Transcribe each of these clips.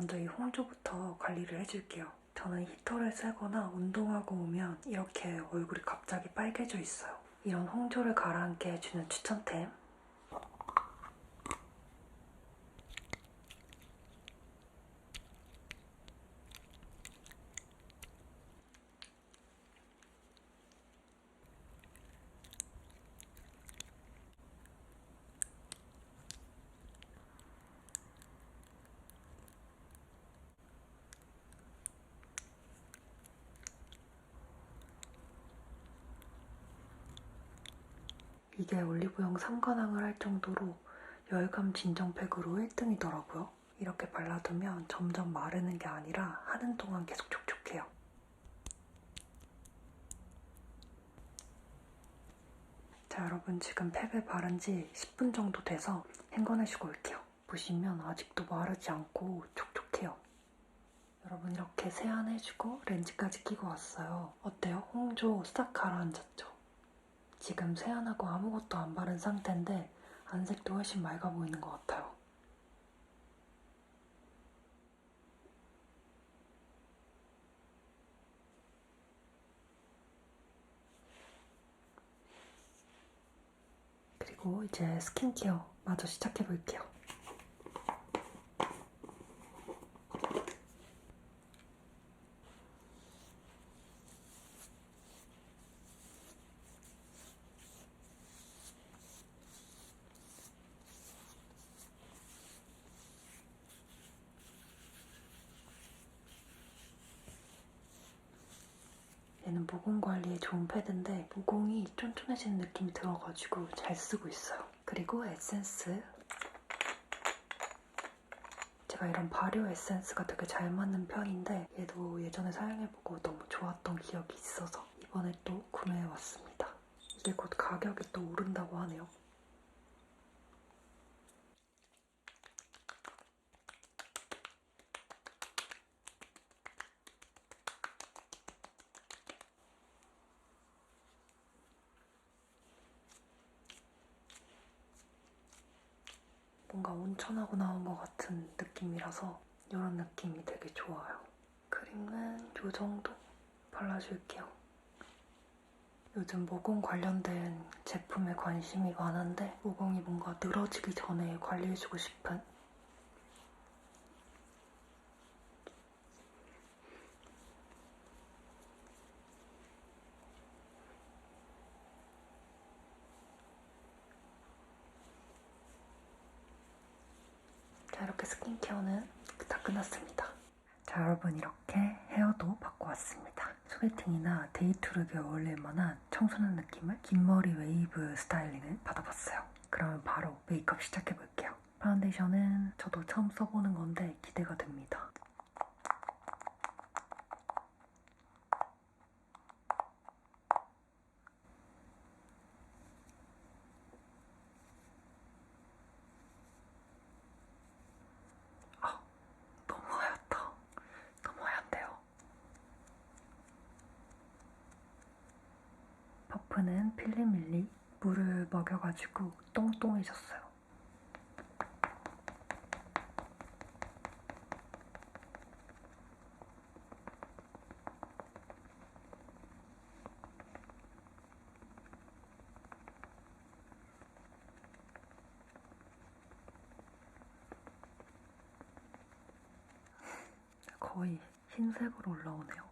먼저 이 홍조부터 관리를 해줄게요. 저는 히터를 쐬거나 운동하고 오면 이렇게 얼굴이 갑자기 빨개져 있어요. 이런 홍조를 가라앉게 해주는 추천템. 이게 올리브영 3관왕을 할 정도로 열감 진정팩으로 1등이더라고요. 이렇게 발라두면 점점 마르는 게 아니라 하는 동안 계속 촉촉해요. 자, 여러분 지금 팩을 바른 지 10분 정도 돼서 헹궈내시고 올게요. 보시면 아직도 마르지 않고 촉촉해요. 여러분 이렇게 세안해주고 렌즈까지 끼고 왔어요. 어때요? 홍조 싹 가라앉았죠? 지금 세안하고 아무것도 안 바른 상태인데 안색도 훨씬 맑아 보이는 것 같아요. 그리고 이제 스킨케어 마저 시작해볼게요. 얘는 모공 관리에 좋은 패드인데 모공이 쫀쫀해지는 느낌이 들어가지고 잘 쓰고 있어요. 그리고 에센스. 제가 이런 발효 에센스가 되게 잘 맞는 편인데 얘도 예전에 사용해보고 너무 좋았던 기억이 있어서 이번에 또 구매해왔습니다. 이게 곧 가격이 또 오른다고 하네요. 뭔가 온천하고 나온 것 같은 느낌이라서 이런 느낌이 되게 좋아요. 크림은 이 정도 발라줄게요. 요즘 모공 관련된 제품에 관심이 많은데 모공이 뭔가 늘어지기 전에 관리해주고 싶은 자, 이렇게 스킨케어는 다 끝났습니다. 자, 여러분 이렇게 헤어도 받고 왔습니다. 소개팅이나 데이트룩에 어울릴 만한 청순한 느낌을 긴 머리 웨이브 스타일링을 받아봤어요. 그러면 바로 메이크업 시작해볼게요. 파운데이션은 저도 처음 써보는 건데 기대가 됩니다. 너무 하얗다. 너무 하얀데요. 퍼프는 필리밀리 물을 먹여가지고 똥똥해졌어요. 거의 흰색으로 올라오네요.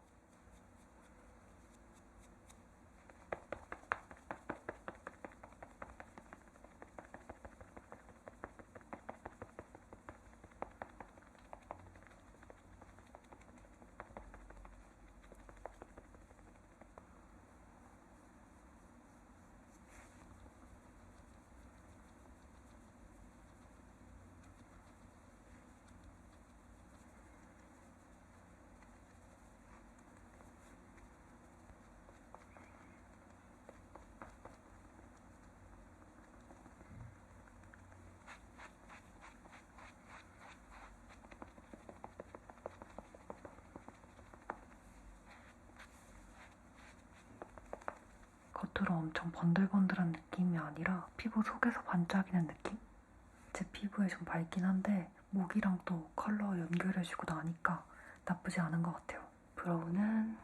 겉으로 엄청 번들번들한 느낌이 아니라 피부 속에서 반짝이는 느낌? 제 피부에 좀 밝긴 한데 목이랑 또 컬러 연결해주고 나니까 나쁘지 않은 것 같아요. 브로우는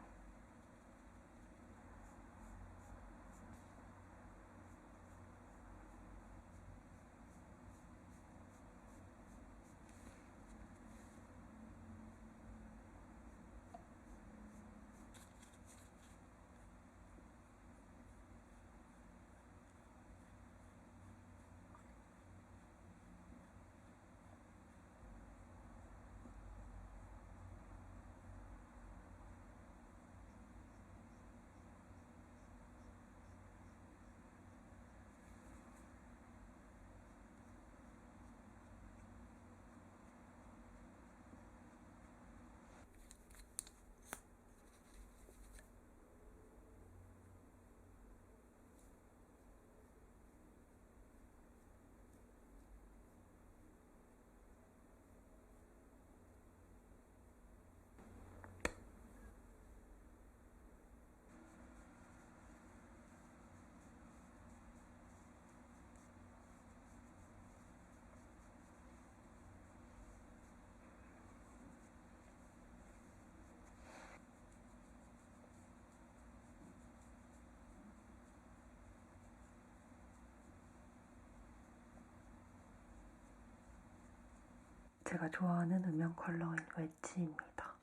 제가 좋아하는 음영 컬러인 웨지입니다.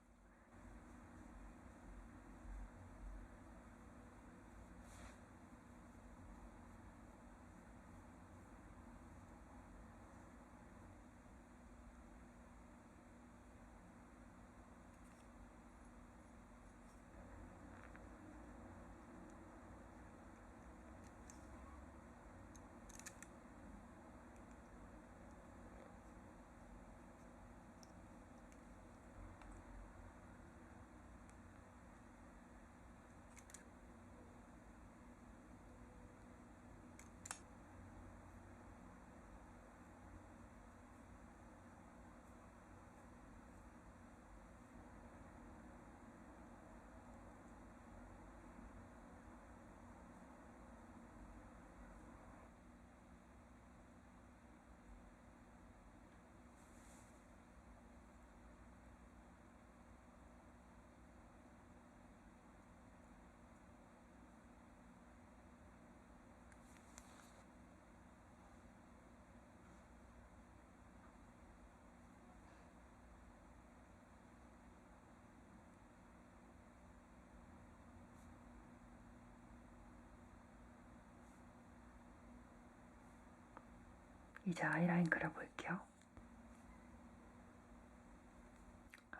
이제 아이라인 그려볼게요.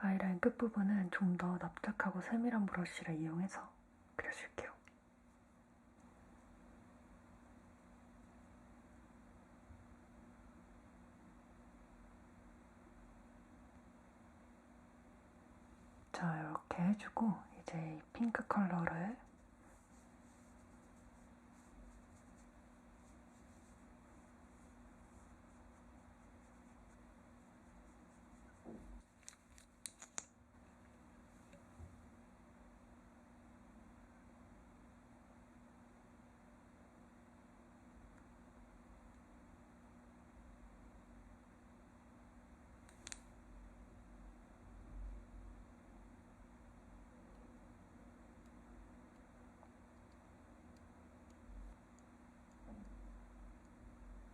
아이라인 끝부분은 좀 더 납작하고 세밀한 브러쉬를 이용해서 그려줄게요. 자, 이렇게 해주고 이제 이 핑크 컬러를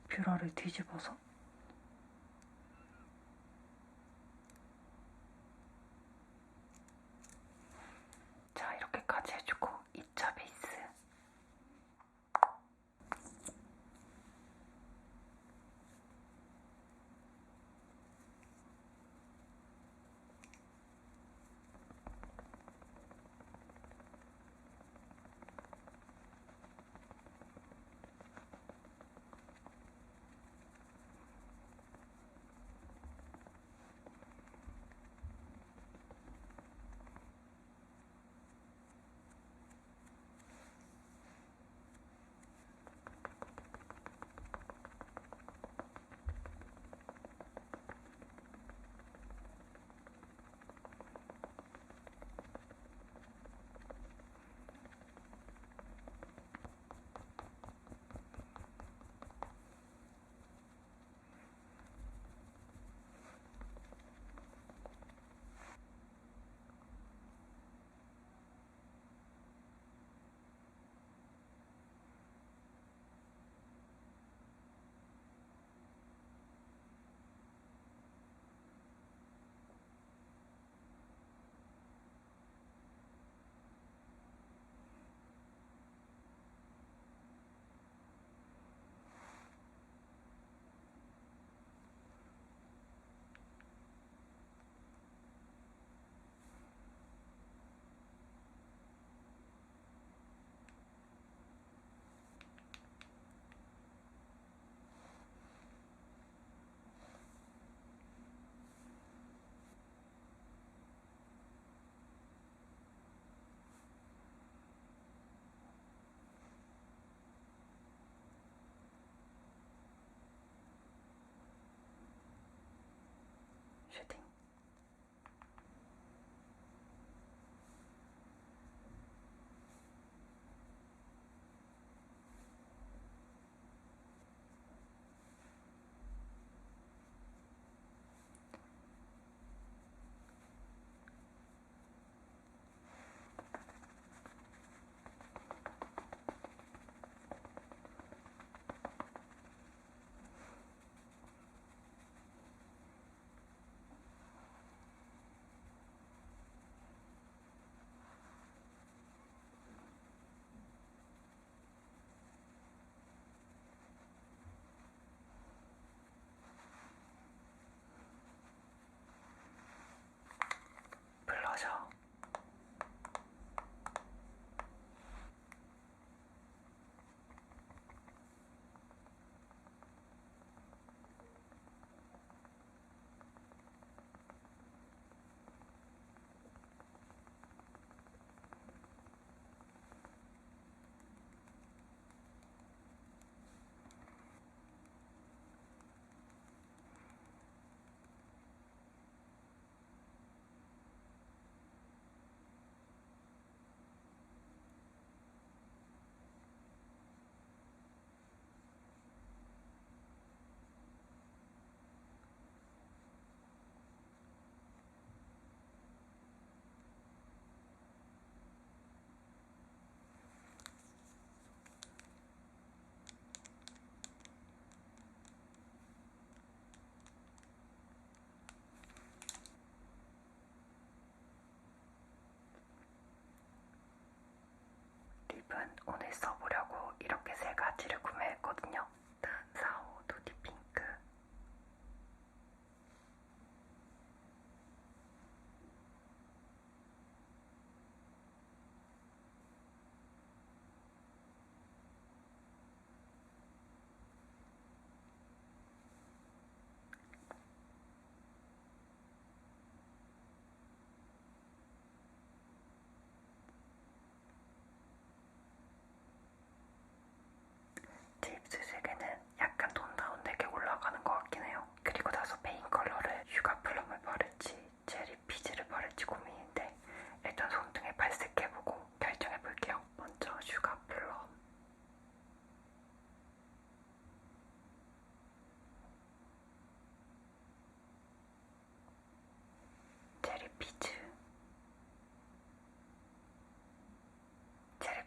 뷰러를 뒤집어서 자, 이렇게까지 해주고 2차 베이스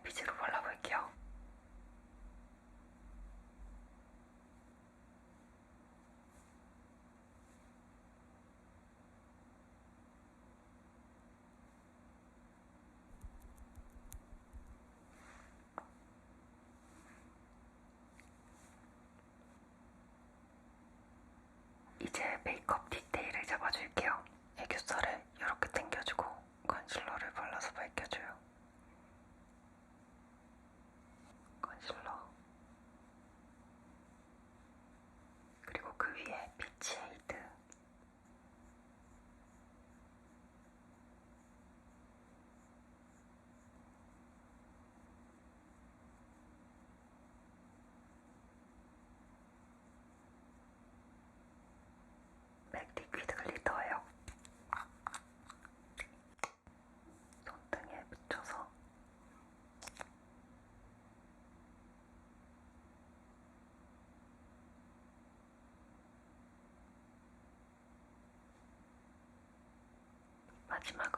비즈로 발라볼게요. 이제 메이크업 디테일을 잡아줄게요. 애교살을 이렇게 당겨주고 컨실러를 발라서 밝혀줘요. 컨실러 그리고 그 위에 피치 에이드 맥 리퀴드 글리터예요. 손등에 묻혀서 마지막으로